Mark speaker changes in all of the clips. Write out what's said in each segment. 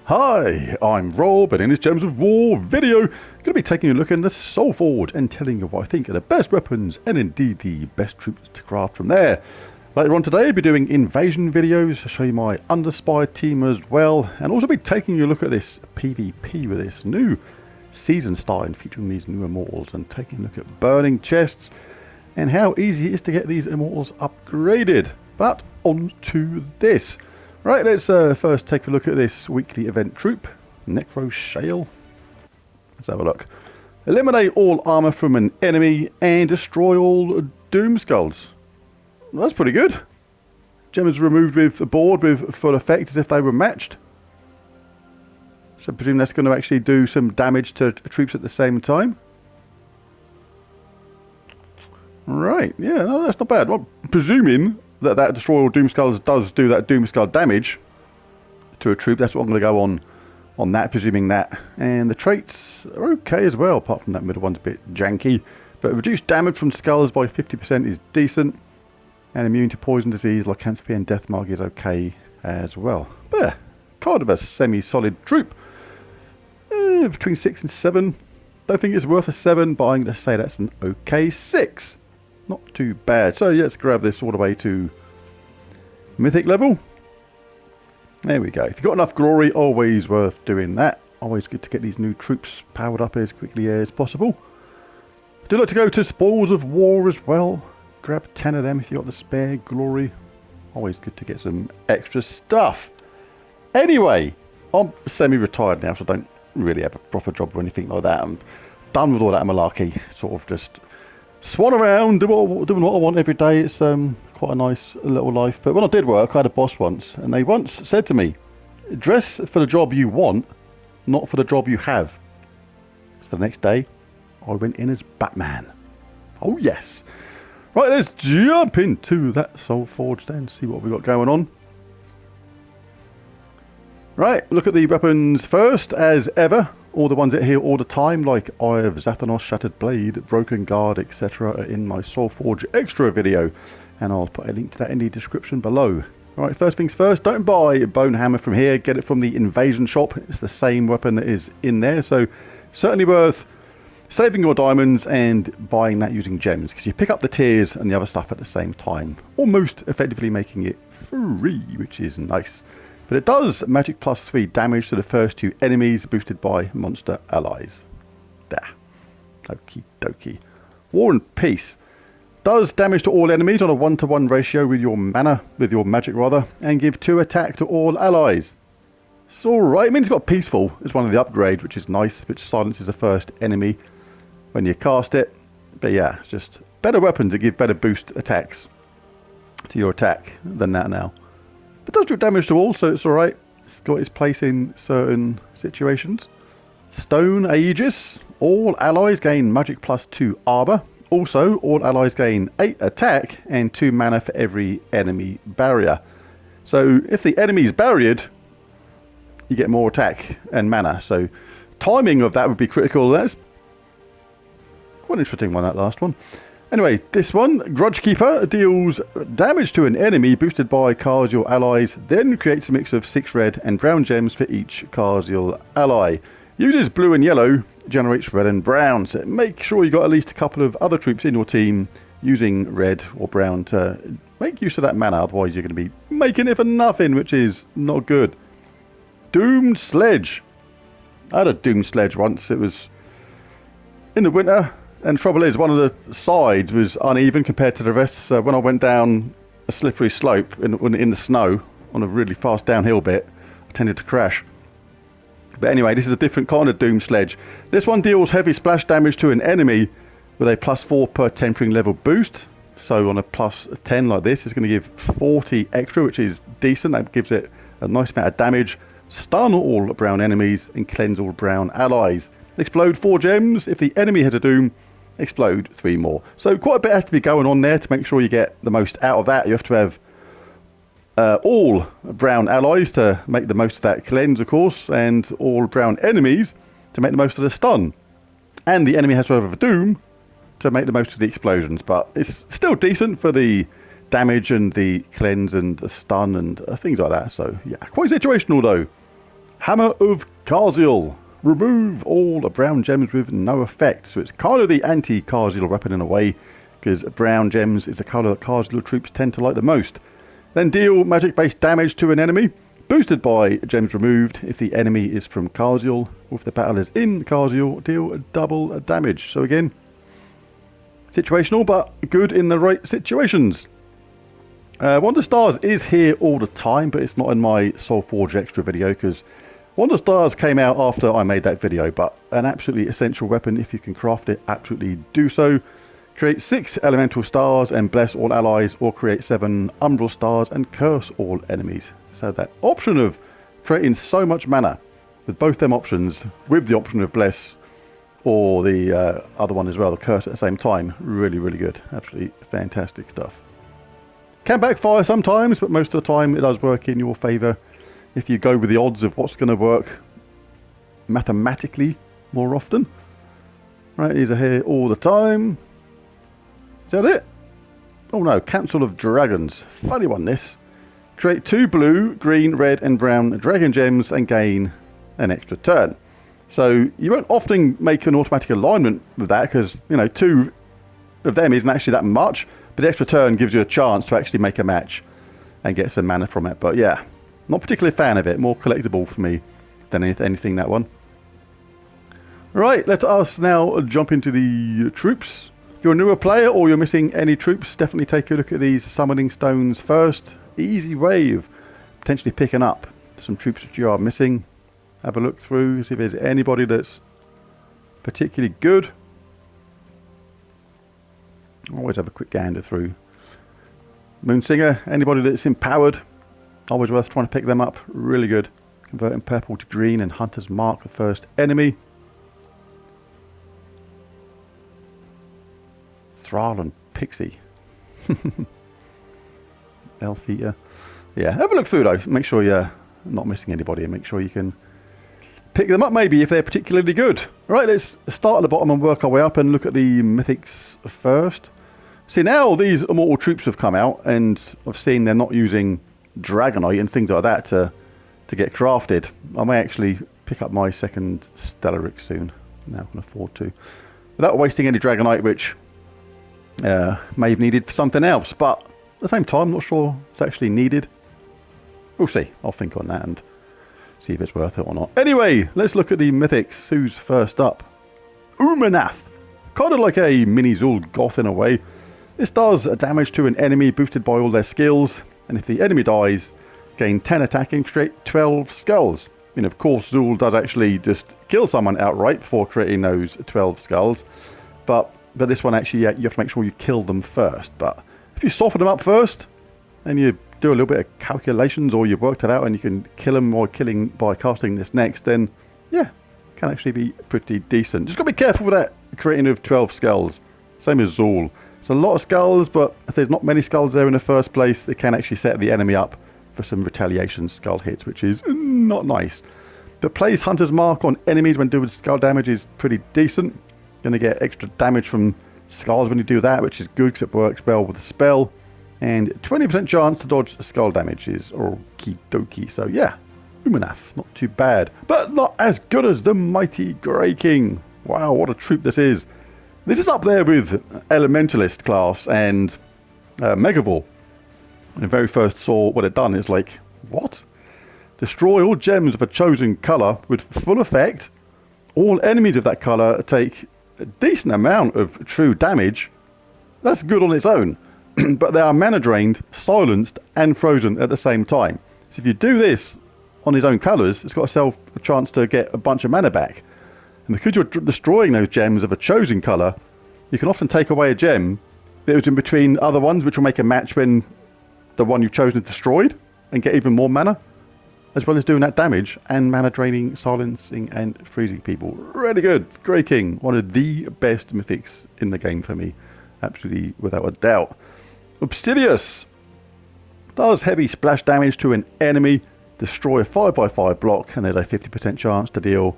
Speaker 1: Hi, I'm Rob, and in this Gems of War video, I'm going to be taking a look in the Soulforge and telling you what I think are the best weapons and indeed the best troops to craft from there. Later on today, I'll be doing invasion videos to show you my Underspy team as well, and also be taking a look at this PvP with this new season starting featuring these new immortals and taking a look at burning chests and how easy it is to get these immortals upgraded. But on to this. Right, let's first take a look at this weekly event troop, Necro Shale. Let's have a look. Eliminate all armor from an enemy and destroy all Doom Skulls. Well, that's pretty good. Gems removed with a board with full effect as if they were matched. So I presume that's going to actually do some damage to troops at the same time. Right, yeah, no, that's not bad. Well, presuming that destroy all Doom Skulls does do that Doom Skull damage to a troop, that's what I'm going to go on that, presuming that. And the traits are okay as well, apart from that middle one's a bit janky. But reduced damage from skulls by 50% is decent. And immune to poison, disease, lycanthropy and death mark is okay as well. But yeah, kind of a semi-solid troop. Between 6 and 7. Don't think it's worth a 7, but I'm going to say that's an okay 6. Not too bad. So yeah, let's grab this all the way to mythic level. There we go. If you've got enough glory, always worth doing that. Always good to get these new troops powered up as quickly as possible. I do like to go to Spoils of War as well. Grab 10 of them if you've got the spare glory. Always good to get some extra stuff. Anyway, I'm semi-retired now, so I don't really have a proper job or anything like that. I'm done with all that malarkey. Sort of just swan around, doing what I want every day. It's quite a nice little life. But when I did work, I had a boss once, and they once said to me, dress for the job you want, not for the job you have. So the next day, I went in as Batman. Oh yes. Right, let's jump into that Soulforge then, see what we got going on. Right, look at the weapons first, as ever. All the ones that are here all the time, like Eye of Zathanos, Shattered Blade, Broken Guard, etc. are in my Soulforge extra video. And I'll put a link to that in the description below. Alright, first things first, don't buy Bone Hammer from here. Get it from the Invasion shop. It's the same weapon that is in there. So, certainly worth saving your diamonds and buying that using gems. Because you pick up the tiers and the other stuff at the same time. Almost effectively making it free, which is nice. But it does magic plus 3 damage to the first 2 enemies boosted by monster allies. There. Okie dokie. War and Peace. Does damage to all enemies on a 1-to-1 ratio with your mana, with your magic rather, and give 2 attack to all allies. It's alright. I mean, it's got Peaceful as one of the upgrades, which is nice, which silences the first enemy when you cast it. But yeah, it's just better weapons that give better boost attacks to your attack than that now. But it does do damage to all, so it's alright. It's got its place in certain situations. Stone Aegis. All allies gain magic plus 2 armor. Also, all allies gain 8 attack and 2 mana for every enemy barrier. So, if the enemy's barriered, you get more attack and mana. So, timing of that would be critical. That's quite an interesting one, that last one. Anyway, this one, Grudge Keeper, deals damage to an enemy boosted by Carsiel allies, then creates a mix of 6 red and brown gems for each Carsiel ally. Uses blue and yellow, generates red and brown, so make sure you got at least a couple of other troops in your team using red or brown to make use of that mana, otherwise you're going to be making it for nothing, which is not good. Doomed Sledge. I had a Doomed Sledge once. It was in the winter. And the trouble is, one of the sides was uneven compared to the rest. So when I went down a slippery slope in the snow on a really fast downhill bit, I tended to crash. But anyway, this is a different kind of Doom Sledge. This one deals heavy splash damage to an enemy with a plus 4 per tempering level boost. So on a plus 10 like this, it's going to give 40 extra, which is decent. That gives it a nice amount of damage. Stun all brown enemies and cleanse all brown allies. Explode 4 gems. If the enemy has a Doom, explode 3 more. So quite a bit has to be going on there to make sure you get the most out of that. You have to have all brown allies to make the most of that cleanse, of course, and all brown enemies to make the most of the stun. And the enemy has to have a Doom to make the most of the explosions. But it's still decent for the damage and the cleanse and the stun and things like that. So yeah, quite situational though. Hammer of Karziel. Remove all the brown gems with no effect. So it's kind of the anti-Karziel weapon in a way, because brown gems is the colour that Karziel troops tend to like the most. Then deal magic-based damage to an enemy, boosted by gems removed. If the enemy is from Karziel, or if the battle is in Karziel, deal double damage. So again, situational, but good in the right situations. Wonder Stars is here all the time, but it's not in my Soulforge extra video, because Wonder Stars came out after I made that video, but an absolutely essential weapon. If you can craft it, absolutely do so. Create 6 elemental stars and bless all allies, or create 7 umbral stars and curse all enemies. So that option of creating so much mana with both them options, with the option of bless or the other one as well, the curse at the same time, really, really good. Absolutely fantastic stuff. Can backfire sometimes, but most of the time it does work in your favour if you go with the odds of what's going to work mathematically more often. Right, these are here all the time. Is that it? Oh no, Council of Dragons. Funny one this. Create 2 blue, green, red and brown dragon gems and gain an extra turn. So you won't often make an automatic alignment with that, because, you know, 2 of them isn't actually that much, but the extra turn gives you a chance to actually make a match and get some mana from it. But yeah, not particularly a fan of it. More collectible for me than anything, that one. Right, let us now jump into the troops. If you're a newer player or you're missing any troops, definitely take a look at these summoning stones first. Easy way of potentially picking up some troops that you are missing. Have a look through, see if there's anybody that's particularly good. Always have a quick gander through. Moonsinger, anybody that's empowered, always worth trying to pick them up. Really good. Converting purple to green and Hunter's Mark the first enemy. Thrall and Pixie. Elf Eater. Yeah, have a look through though. Make sure you're not missing anybody and make sure you can pick them up maybe if they're particularly good. Right, let's start at the bottom and work our way up and look at the mythics first. See, now these immortal troops have come out and I've seen they're not using Dragonite and things like that to get crafted. I may actually pick up my second Stellaric soon. Now I can afford to. Without wasting any Dragonite, which may have needed for something else. But at the same time, I'm not sure it's actually needed. We'll see. I'll think on that and see if it's worth it or not. Anyway, let's look at the mythics. Who's first up? Umenath. Kind of like a mini Zul Goth in a way. This does damage to an enemy boosted by all their skills. And if the enemy dies, gain 10 attack and create 12 skulls. And of course, Zul does actually just kill someone outright before creating those 12 skulls. But this one actually, you have to make sure you kill them first. But if you soften them up first, and you do a little bit of calculations, or you've worked it out and you can kill them by casting this next, then yeah, can actually be pretty decent. Just got to be careful with that creating of 12 skulls. Same as Zul. It's a lot of skulls, but if there's not many skulls there in the first place, it can actually set the enemy up for some retaliation skull hits, which is not nice. But plays Hunter's Mark on enemies when doing skull damage is pretty decent. Going to get extra damage from skulls when you do that, which is good because it works well with the spell. And 20% chance to dodge skull damage is okie dokie. So yeah, Umenath, not too bad. But not as good as the Mighty Grey King. Wow, what a troop this is. This is up there with Elementalist class and Megavore. When I very first saw what it done, it's like, what? Destroy all gems of a chosen colour with full effect. All enemies of that colour take a decent amount of true damage. That's good on its own. But they are mana drained, silenced and frozen at the same time. So if you do this on his own colours, it's got itself a chance to get a bunch of mana back. And because you're destroying those gems of a chosen colour, you can often take away a gem that was in between other ones, which will make a match when the one you've chosen is destroyed and get even more mana, as well as doing that damage and mana draining, silencing and freezing people. Really good. Grey King, one of the best mythics in the game for me. Absolutely without a doubt. Obsidius does heavy splash damage to an enemy, destroy a 5x5 block, and there's a 50% chance to deal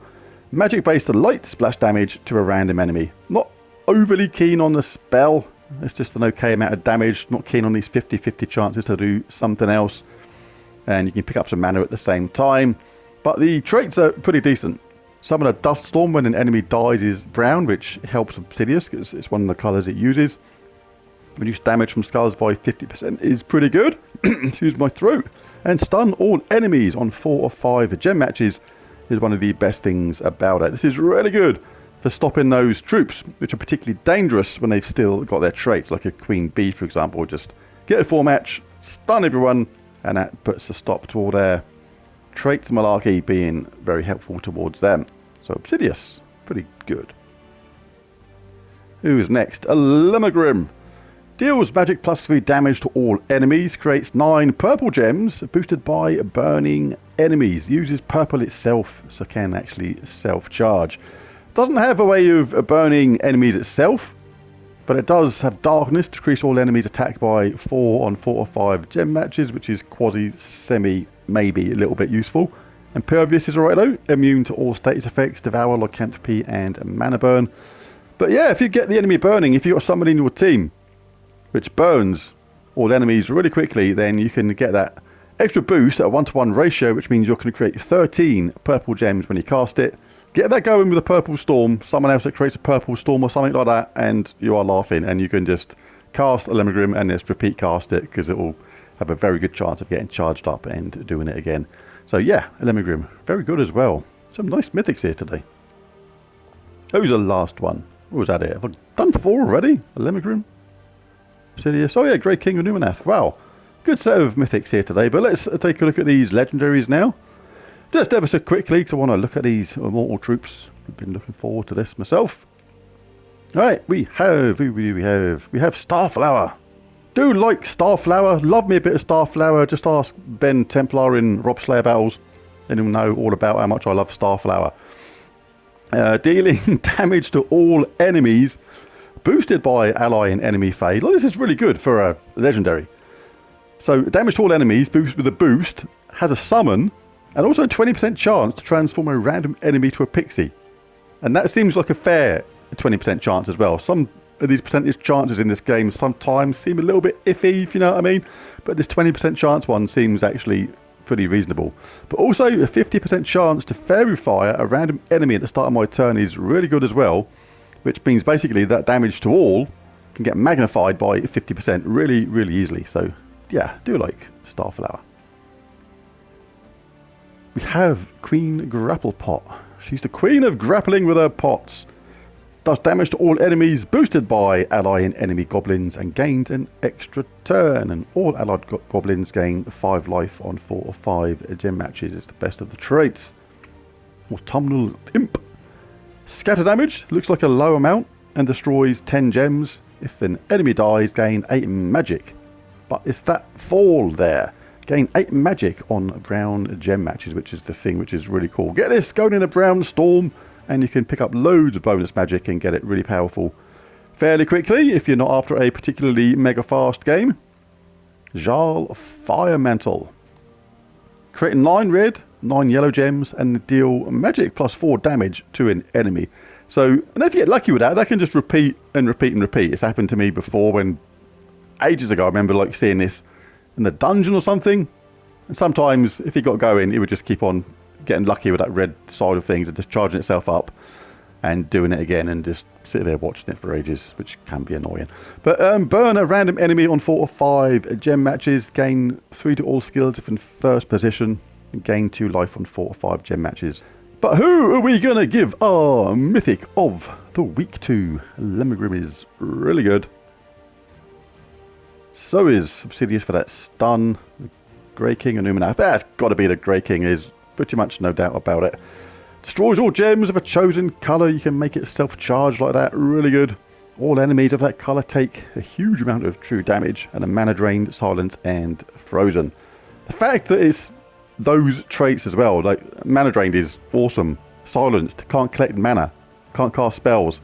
Speaker 1: magic-based light splash damage to a random enemy. Not overly keen on the spell. It's just an okay amount of damage. Not keen on these 50-50 chances to do something else. And you can pick up some mana at the same time. But the traits are pretty decent. Summon a dust storm when an enemy dies is brown, which helps Obsidius because it's one of the colours it uses. Reduce damage from skulls by 50% is pretty good. Excuse my throat. And stun all enemies on 4 or 5 gem matches is one of the best things about it. This is really good for stopping those troops, which are particularly dangerous when they've still got their traits, like a Queen Bee, for example. Just get a 4 match, stun everyone, and that puts a stop to all their traits malarkey, being very helpful towards them. So Obsidius, pretty good. Who's next? Elemaugrim. Deals magic plus 3 damage to all enemies. Creates 9 purple gems boosted by burning enemies. Uses purple itself, so can actually self-charge. Doesn't have a way of burning enemies itself, but it does have darkness to increase all enemies attack by 4 on 4 or 5 gem matches, which is quasi, semi, maybe a little bit useful. Impervious is alright though, immune to all status effects, devour, lycanthropy, and mana burn. But yeah, if you get the enemy burning, if you've got somebody in your team which burns all enemies really quickly, then you can get that extra boost at a 1-to-1 ratio, which means you're going to create 13 purple gems when you cast it. Get that going with a purple storm, someone else that creates a purple storm or something like that, and you are laughing, and you can just cast Elemaugrim and just repeat cast it, because it will have a very good chance of getting charged up and doing it again. So yeah, Elemaugrim, very good as well. Some nice mythics here today. Who's the last one? What was that here? Have I done 4 already? Elemaugrim? Obsidius. Oh yeah, Great King of Umenath. Wow. Good set of mythics here today, but let's take a look at these legendaries now. Just ever so quickly, because I want to look at these immortal troops. I've been looking forward to this myself. Alright, we have Starflower. Do like Starflower. Love me a bit of Starflower. Just ask Ben Templar in Rob Slayer Battles, and he'll know all about how much I love Starflower. Dealing damage to all enemies, boosted by ally and enemy fade. Well, this is really good for a legendary. So damage to all enemies, boost with a boost, has a summon, and also a 20% chance to transform a random enemy to a pixie. And that seems like a fair 20% chance as well. Some of these percentage chances in this game sometimes seem a little bit iffy, if you know what I mean. But this 20% chance one seems actually pretty reasonable. But also a 50% chance to fairy fire a random enemy at the start of my turn is really good as well. Which means basically that damage to all can get magnified by 50% really, really easily. So yeah, do like Starflower. We have Queen Grapplepot. She's the queen of grappling with her pots. Does damage to all enemies boosted by ally and enemy goblins and gains an extra turn. And all allied goblins gain 5 life on 4 or 5 gem matches. It's the best of the traits. Autumnal Imp. Scatter damage looks like a low amount and destroys 10 gems. If an enemy dies, gain 8 magic. But it's that fall there. Gain 8 magic on brown gem matches, which is the thing which is really cool. Get this, going in a brown storm, and you can pick up loads of bonus magic and get it really powerful fairly quickly if you're not after a particularly mega fast game. Jarl Fire Mantle. Create 9 red, 9 yellow gems, and deal magic plus 4 damage to an enemy. So, and if you get lucky with that, that can just repeat and repeat and repeat. It's happened to me before when, ages ago, I remember like seeing this in the dungeon or something. And sometimes, if it got going, it would just keep on getting lucky with that red side of things and just charging itself up and doing it again and just sit there watching it for ages, which can be annoying. But burn a random enemy on 4 or 5 gem matches, gain 3 to all skills if in first position, and gain 2 life on 4 or 5 gem matches. But who are we going to give our mythic of the week to? Elemaugrim is really good. So is Obsidius for that stun. The Grey King and Umenath. That's got to be the Grey King, is pretty much no doubt about it. Destroys all gems of a chosen colour. You can make it self-charge like that. Really good. All enemies of that colour take a huge amount of true damage and a mana drained, silence, and frozen. The fact that it's those traits as well, like mana drained is awesome. Silenced, can't collect mana, can't cast spells,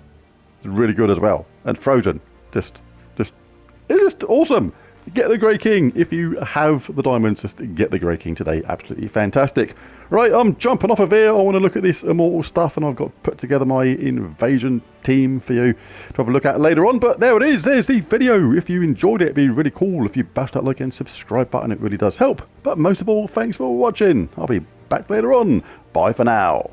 Speaker 1: is really good as well. And frozen, it's just awesome. Get the Grey King. If you have the diamonds, just get the Grey King today. Absolutely fantastic. Right, I'm jumping off of here. I want to look at this immortal stuff, and I've got put together my invasion team for you to have a look at later on. But there it is. There's the video. If you enjoyed it, it'd be really cool if you bash that like and subscribe button. It really does help. But most of all, thanks for watching. I'll be back back later on. Bye for now.